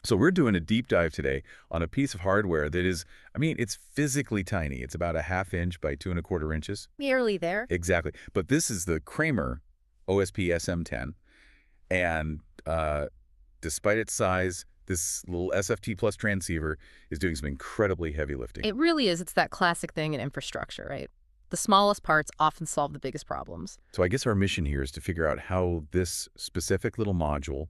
So we're doing a deep dive today on a piece of hardware that is, I mean, it's physically tiny. It's about a ½ inch by 2¼ inches. Nearly there. Exactly. But this is the Kramer OSP-SM10. And despite its size, this little SFP plus transceiver is doing some incredibly heavy lifting. It really is. It's that classic thing in infrastructure, right? The smallest parts often solve the biggest problems. So I guess our mission here is to figure out how this specific little module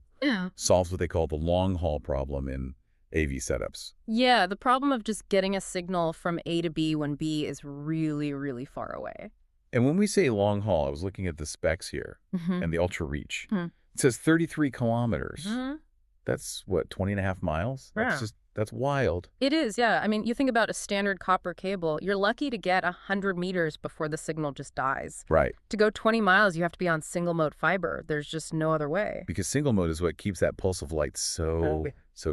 solves what they call the long-haul problem in AV setups. Yeah, the problem of just getting a signal from A to B when B is really, really far away. And when we say long haul, I was looking at the specs here and the ultra reach. It says 33 kilometers. That's what, 20½ miles? Yeah. That's wild. It is, yeah. I mean, you think about a standard copper cable, you're lucky to get 100 meters before the signal just dies. Right. To go 20 miles, you have to be on single mode fiber. There's just no other way. Because single mode is what keeps that pulse of light so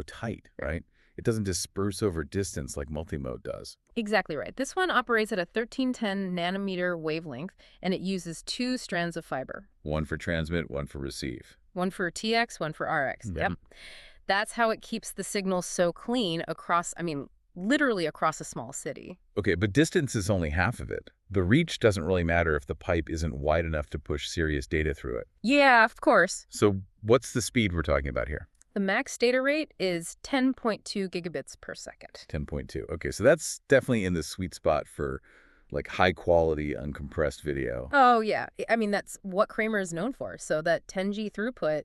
tight, right? It doesn't disperse over distance like multimode does. Exactly right. This one operates at a 1310 nanometer wavelength, and it uses 2 strands of fiber. One for transmit, one for receive. One for TX, one for RX. Yep. That's how it keeps the signal so clean across, I mean, literally across a small city. Okay, but distance is only half of it. The reach doesn't really matter if the pipe isn't wide enough to push serious data through it. Yeah, of course. So what's the speed we're talking about here? The max data rate is 10.2 gigabits per second. 10.2. Okay, so that's definitely in the sweet spot for like high-quality, uncompressed video. Oh, yeah. I mean, that's what Kramer is known for. So that 10G throughput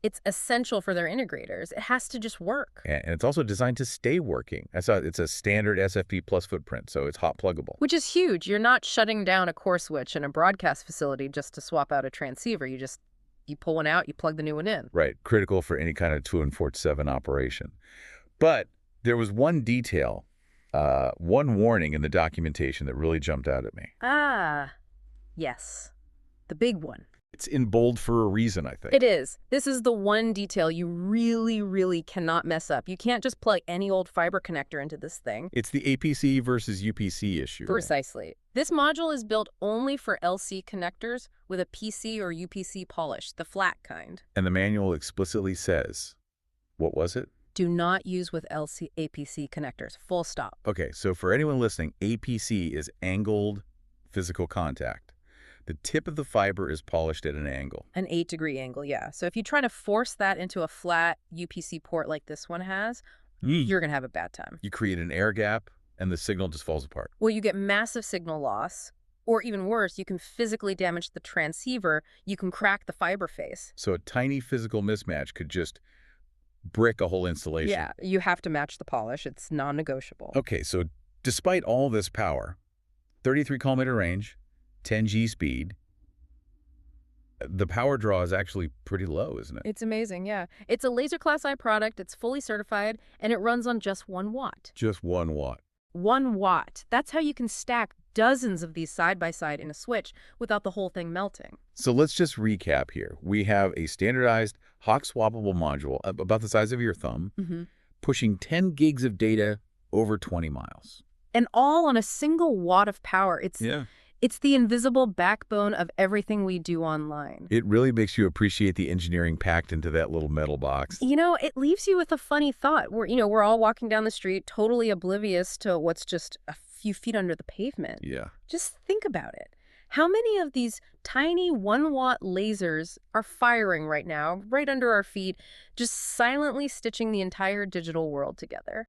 it's essential for their integrators. It has to just work. And it's also designed to stay working. I saw it's a standard SFP plus footprint, so it's hot pluggable. Which is huge. You're not shutting down a core switch in a broadcast facility just to swap out a transceiver. You pull one out, you plug the new one in. Right, critical for any kind of 2.47 operation. But there was one detail, one warning in the documentation that really jumped out at me. Ah, yes. The big one. It's in bold for a reason, I think. It is. This is the one detail you really, really cannot mess up. You can't just plug any old fiber connector into this thing. It's the APC versus UPC issue. Precisely. This module is built only for LC connectors with a PC or UPC polish, the flat kind. And the manual explicitly says, what was it? Do not use with LC APC connectors, full stop. Okay, so for anyone listening, APC is angled physical contact. The tip of the fiber is polished at an angle. An 8-degree angle, yeah. So if you try to force that into a flat UPC port like this one has, you're going to have a bad time. You create an air gap, and the signal just falls apart. Well, you get massive signal loss, or even worse, you can physically damage the transceiver. You can crack the fiber face. So a tiny physical mismatch could just brick a whole installation. Yeah, you have to match the polish. It's non-negotiable. Okay, so despite all this power, 33 kilometer range, 10G speed, the power draw is actually pretty low, isn't it? It's amazing, yeah. It's a laser class I product. It's fully certified, and it runs on just 1 watt. Just 1 watt. 1 watt. That's how you can stack dozens of these side by side in a switch without the whole thing melting. So let's just recap here. We have a standardized hawk swappable module about the size of your thumb, pushing 10 gigs of data over 20 miles. And all on a single watt of power. It's the invisible backbone of everything we do online. It really makes you appreciate the engineering packed into that little metal box. You know, it leaves you with a funny thought. We're all walking down the street, totally oblivious to what's just a few feet under the pavement. Yeah. Just think about it. How many of these tiny 1-watt lasers are firing right now, right under our feet, just silently stitching the entire digital world together?